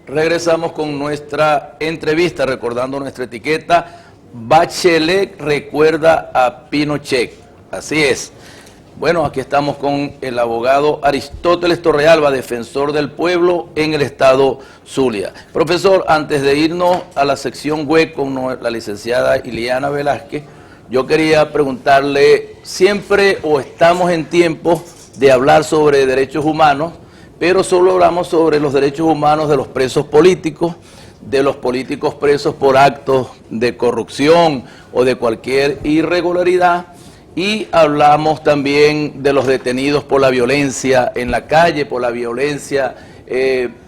Regresamos con nuestra entrevista, recordando nuestra etiqueta, Bachelet recuerda a Pinochet. Así es. Bueno, aquí estamos con el abogado Aristóteles Torrealba, defensor del pueblo en el estado Zulia. Profesor, antes de irnos a la sección web con la licenciada Iliana Velázquez, yo quería preguntarle, siempre o estamos en tiempo de hablar sobre derechos humanos, pero solo hablamos sobre los derechos humanos de los presos políticos, de los políticos presos por actos de corrupción o de cualquier irregularidad, y hablamos también de los detenidos por la violencia en la calle, por la violencia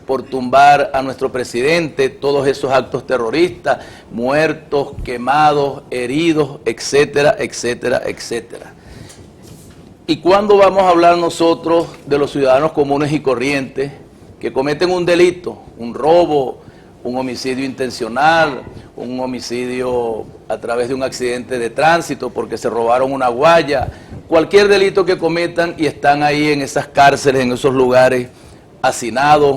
por tumbar a nuestro presidente, todos esos actos terroristas, muertos, quemados, heridos, etcétera, etcétera, etcétera. ¿Y cuándo vamos a hablar nosotros de los ciudadanos comunes y corrientes que cometen un delito, un robo, un homicidio intencional, un homicidio a través de un accidente de tránsito porque se robaron una guaya, cualquier delito que cometan y están ahí en esas cárceles, en esos lugares hacinados,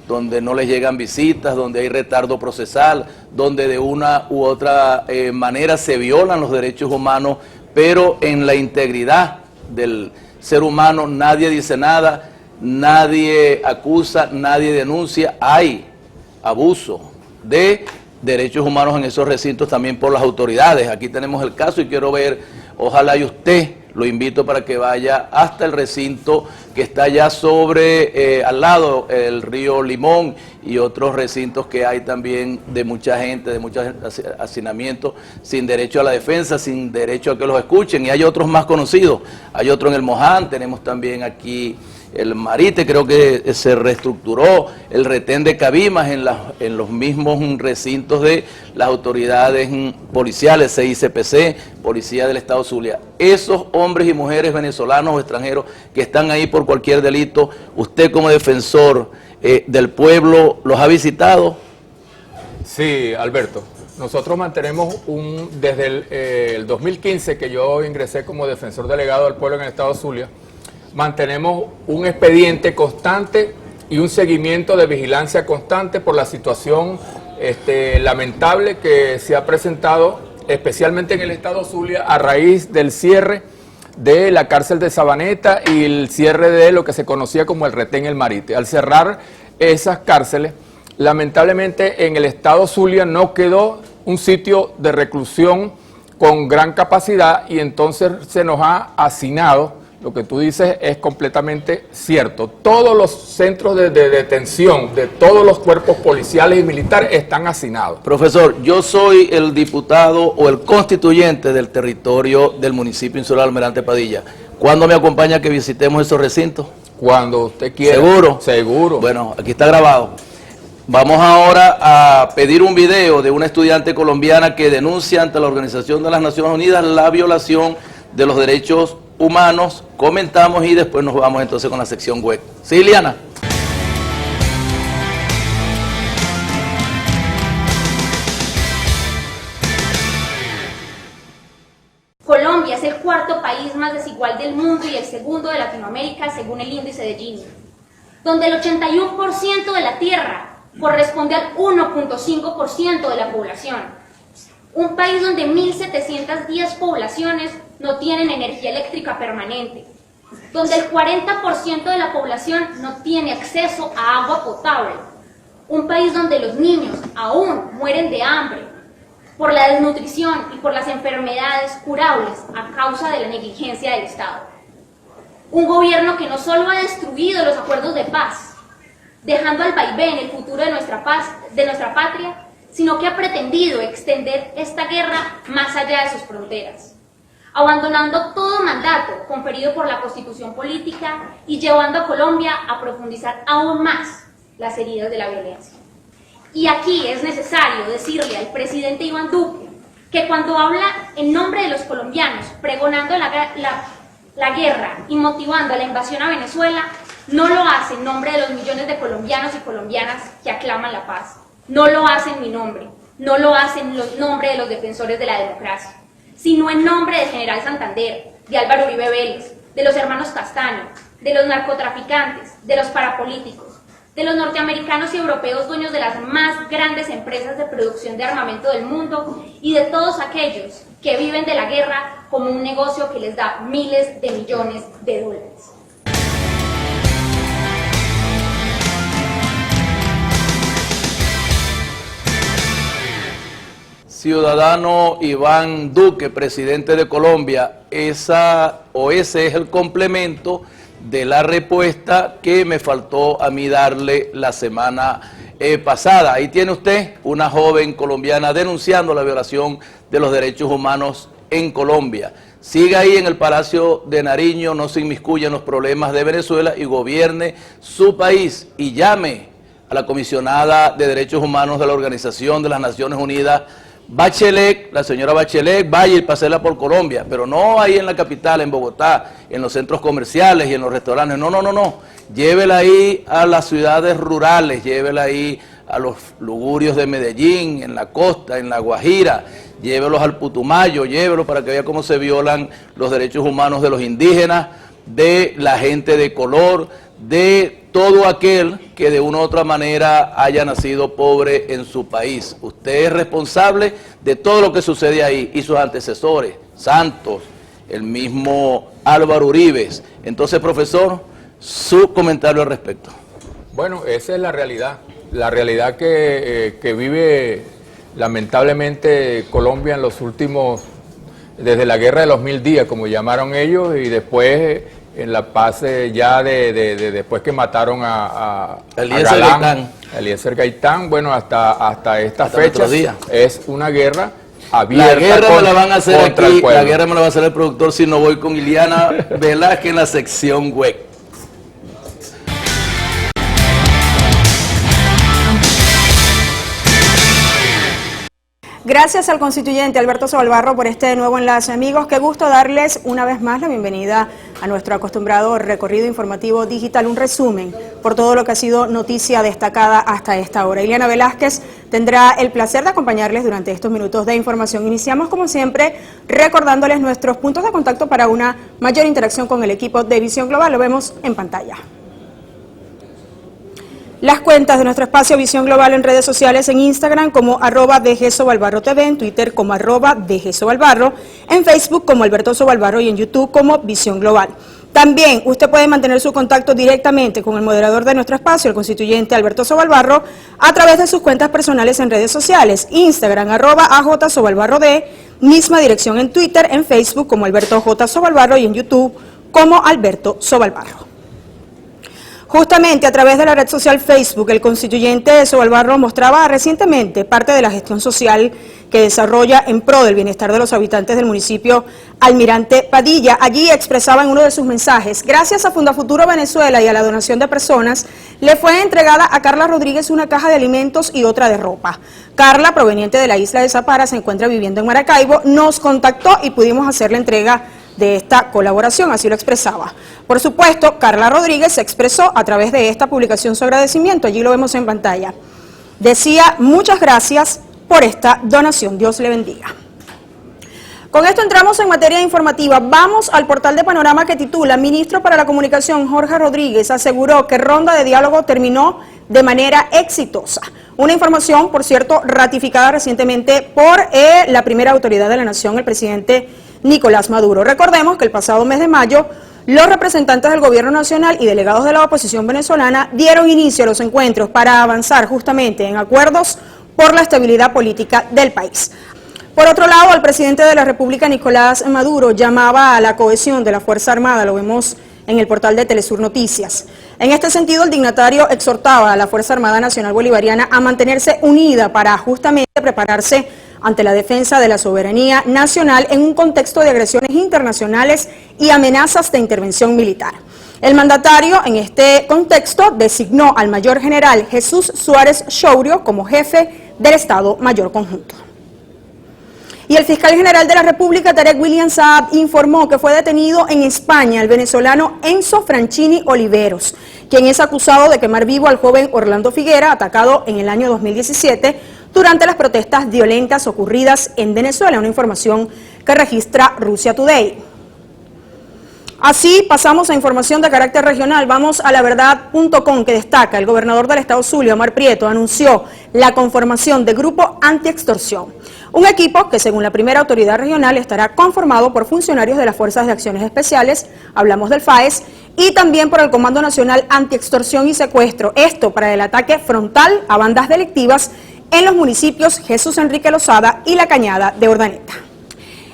donde no les llegan visitas, donde hay retardo procesal, donde de una u otra manera se violan los derechos humanos, pero en la integridad del ser humano nadie dice nada, nadie acusa, nadie denuncia, hay abuso de derechos humanos en esos recintos también por las autoridades. Aquí tenemos el caso y quiero ver, ojalá y usted, lo invito para que vaya hasta el recinto que está allá sobre, al lado, el río Limón y otros recintos que hay también de mucha gente, de muchos hacinamientos, sin derecho a la defensa, sin derecho a que los escuchen, y hay otros más conocidos, hay otro en el Moján, tenemos también aquí el Marite, creo que se reestructuró, el retén de Cabimas en los mismos recintos de las autoridades policiales, CICPC, Policía del Estado Zulia. Esos hombres y mujeres venezolanos o extranjeros que están ahí por cualquier delito, usted como defensor del pueblo, ¿los ha visitado? Sí, Alberto. Nosotros mantenemos desde el 2015 que yo ingresé como defensor delegado del pueblo en el Estado Zulia, mantenemos un expediente constante y un seguimiento de vigilancia constante por la situación lamentable que se ha presentado, especialmente en el estado Zulia, a raíz del cierre de la cárcel de Sabaneta y el cierre de lo que se conocía como el retén El Marite. Al cerrar esas cárceles, lamentablemente en el estado Zulia no quedó un sitio de reclusión con gran capacidad y entonces se nos ha hacinado. Lo que tú dices es completamente cierto. Todos los centros de detención de todos los cuerpos policiales y militares están hacinados. Profesor, yo soy el diputado o el constituyente del territorio del municipio insular Almirante Padilla. ¿Cuándo me acompaña que visitemos esos recintos? Cuando usted quiera. ¿Seguro? Seguro. Bueno, aquí está grabado. Vamos ahora a pedir un video de una estudiante colombiana que denuncia ante la Organización de las Naciones Unidas la violación de los derechos humanos. Comentamos y después nos vamos entonces con la sección web. ¿Sí, Iliana? Colombia es el cuarto país más desigual del mundo y el segundo de Latinoamérica según el índice de Gini, donde el 81% de la tierra corresponde al 1.5% de la población. Un país donde 1.710 poblaciones no tienen energía eléctrica permanente, donde el 40% de la población no tiene acceso a agua potable, un país donde los niños aún mueren de hambre por la desnutrición y por las enfermedades curables a causa de la negligencia del Estado. Un gobierno que no solo ha destruido los acuerdos de paz, dejando al vaivén el futuro de nuestra patria, sino que ha pretendido extender esta guerra más allá de sus fronteras, abandonando todo mandato conferido por la Constitución política y llevando a Colombia a profundizar aún más las heridas de la violencia. Y aquí es necesario decirle al presidente Iván Duque que cuando habla en nombre de los colombianos, pregonando la guerra y motivando la invasión a Venezuela, no lo hace en nombre de los millones de colombianos y colombianas que aclaman la paz. No lo hace en mi nombre, no lo hace en nombre de los defensores de la democracia, sino en nombre de General Santander, de Álvaro Uribe Vélez, de los hermanos Castaño, de los narcotraficantes, de los parapolíticos, de los norteamericanos y europeos dueños de las más grandes empresas de producción de armamento del mundo y de todos aquellos que viven de la guerra como un negocio que les da miles de millones de dólares. Ciudadano Iván Duque, presidente de Colombia, ese es el complemento de la respuesta que me faltó a mí darle la semana pasada. Ahí tiene usted una joven colombiana denunciando la violación de los derechos humanos en Colombia. Siga ahí en el Palacio de Nariño, no se inmiscuya en los problemas de Venezuela y gobierne su país y llame a la comisionada de derechos humanos de la Organización de las Naciones Unidas, Bachelet, la señora Bachelet, vaya y pásela por Colombia, pero no ahí en la capital, en Bogotá, en los centros comerciales y en los restaurantes, no, llévela ahí a las ciudades rurales, llévela ahí a los lugurios de Medellín, en la costa, en la Guajira, llévelos al Putumayo, llévelos para que vea cómo se violan los derechos humanos de los indígenas, de la gente de color, de todo aquel que de una u otra manera haya nacido pobre en su país. Usted es responsable de todo lo que sucede ahí y sus antecesores, Santos, el mismo Álvaro Uribe. Entonces, profesor, su comentario al respecto. Bueno, esa es la realidad que vive lamentablemente Colombia en los últimos, desde la guerra de los 1000 días, como llamaron ellos, y después en la paz ya después que mataron a Eliezer Gaitán, bueno, hasta esta fecha es una guerra abierta. La guerra me la van a hacer aquí, la guerra me la va a hacer el productor si no voy con Iliana Velázquez en la sección web. Gracias al constituyente Alberto Sobalbarro por este nuevo enlace. Amigos, qué gusto darles una vez más la bienvenida a nuestro acostumbrado recorrido informativo digital, un resumen por todo lo que ha sido noticia destacada hasta esta hora. Iliana Velázquez tendrá el placer de acompañarles durante estos minutos de información. Iniciamos, como siempre, recordándoles nuestros puntos de contacto para una mayor interacción con el equipo de Visión Global. Lo vemos en pantalla. Las cuentas de nuestro espacio Visión Global en redes sociales, en Instagram como @DGSobalbarroTV, en Twitter como @DGSobalbarro, en Facebook como Alberto Sobalbarro y en YouTube como Visión Global. También usted puede mantener su contacto directamente con el moderador de nuestro espacio, el constituyente Alberto Sobalbarro, a través de sus cuentas personales en redes sociales, Instagram @AJSobalbarroD, misma dirección en Twitter, en Facebook como Alberto J. Sobalbarro y en YouTube como Alberto Sobalbarro. Justamente a través de la red social Facebook, el constituyente Sobalbarro mostraba recientemente parte de la gestión social que desarrolla en pro del bienestar de los habitantes del municipio Almirante Padilla. Allí expresaba en uno de sus mensajes: gracias a Fundafuturo Venezuela y a la donación de personas, le fue entregada a Carla Rodríguez una caja de alimentos y otra de ropa. Carla, proveniente de la isla de Zapara, se encuentra viviendo en Maracaibo, nos contactó y pudimos hacer la entrega de esta colaboración, así lo expresaba. Por supuesto, Carla Rodríguez se expresó a través de esta publicación su agradecimiento, allí lo vemos en pantalla. Decía: muchas gracias por esta donación, Dios le bendiga. Con esto entramos en materia informativa. Vamos al portal de Panorama que titula: Ministro para la Comunicación Jorge Rodríguez aseguró que ronda de diálogo terminó de manera exitosa. Una información, por cierto, ratificada recientemente por la primera autoridad de la nación, el presidente Nicolás Maduro. Recordemos que el pasado mes de mayo, los representantes del gobierno nacional y delegados de la oposición venezolana dieron inicio a los encuentros para avanzar justamente en acuerdos por la estabilidad política del país. Por otro lado, el presidente de la República, Nicolás Maduro, llamaba a la cohesión de la Fuerza Armada, lo vemos en el portal de Telesur Noticias. En este sentido, el dignatario exhortaba a la Fuerza Armada Nacional Bolivariana a mantenerse unida para justamente prepararse ante la defensa de la soberanía nacional en un contexto de agresiones internacionales y amenazas de intervención militar. El mandatario, en este contexto, designó al mayor general Jesús Suárez Shourio como jefe del Estado Mayor Conjunto. Y el fiscal general de la República, Tarek William Saab, informó que fue detenido en España el venezolano Enzo Franchini Oliveros, quien es acusado de quemar vivo al joven Orlando Figuera, atacado en el año 2017 durante las protestas violentas ocurridas en Venezuela, una información que registra Russia Today. Así pasamos a información de carácter regional. Vamos a laverdad.com, que destaca: el gobernador del estado Zulia, Omar Prieto, anunció la conformación de Grupo Antiextorsión, un equipo que, según la primera autoridad regional, estará conformado por funcionarios de las Fuerzas de Acciones Especiales, hablamos del FAES, y también por el Comando Nacional Antiextorsión y Secuestro, esto para el ataque frontal a bandas delictivas en los municipios Jesús Enrique Lozada y La Cañada de Urdaneta.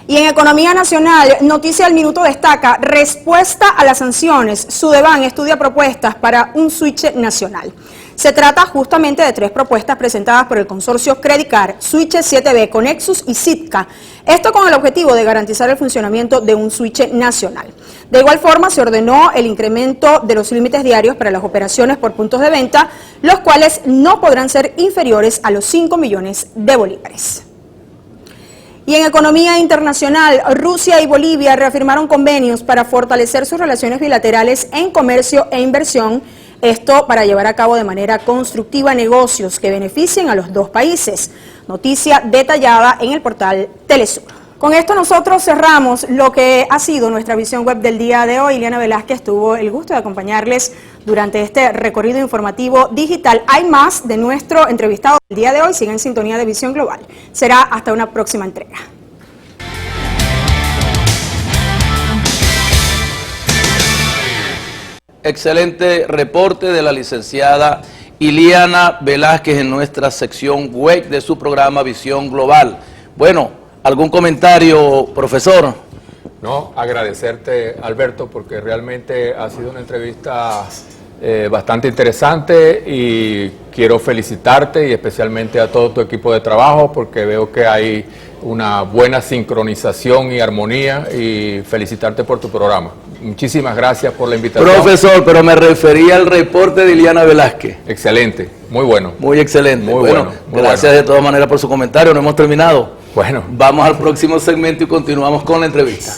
Y en economía nacional, Noticia al Minuto destaca: respuesta a las sanciones. Sudeban estudia propuestas para un switch nacional. Se trata justamente de 3 propuestas presentadas por el consorcio Credicar, Switch 7B, Conexus y Sitka. Esto con el objetivo de garantizar el funcionamiento de un switch nacional. De igual forma, se ordenó el incremento de los límites diarios para las operaciones por puntos de venta, los cuales no podrán ser inferiores a los 5 millones de bolívares. Y en economía internacional, Rusia y Bolivia reafirmaron convenios para fortalecer sus relaciones bilaterales en comercio e inversión, esto para llevar a cabo de manera constructiva negocios que beneficien a los dos países. Noticia detallada en el portal Telesur. Con esto nosotros cerramos lo que ha sido nuestra visión web del día de hoy. Ileana Velázquez tuvo el gusto de acompañarles durante este recorrido informativo digital. Hay más de nuestro entrevistado del día de hoy. Sigan en sintonía de Visión Global. Será hasta una próxima entrega. Excelente reporte de la licenciada Ileana Velázquez en nuestra sección web de su programa Visión Global. Bueno, ¿algún comentario, profesor? No, agradecerte, Alberto, porque realmente ha sido una entrevista bastante interesante y quiero felicitarte y especialmente a todo tu equipo de trabajo porque veo que hay una buena sincronización y armonía y felicitarte por tu programa. Muchísimas gracias por la invitación. Profesor, pero me refería al reporte de Ileana Velázquez. Excelente, muy bueno. Muy excelente. Muy bueno, muy gracias bueno. de todas maneras por su comentario, no hemos terminado. Bueno. Vamos al próximo segmento y continuamos con la entrevista.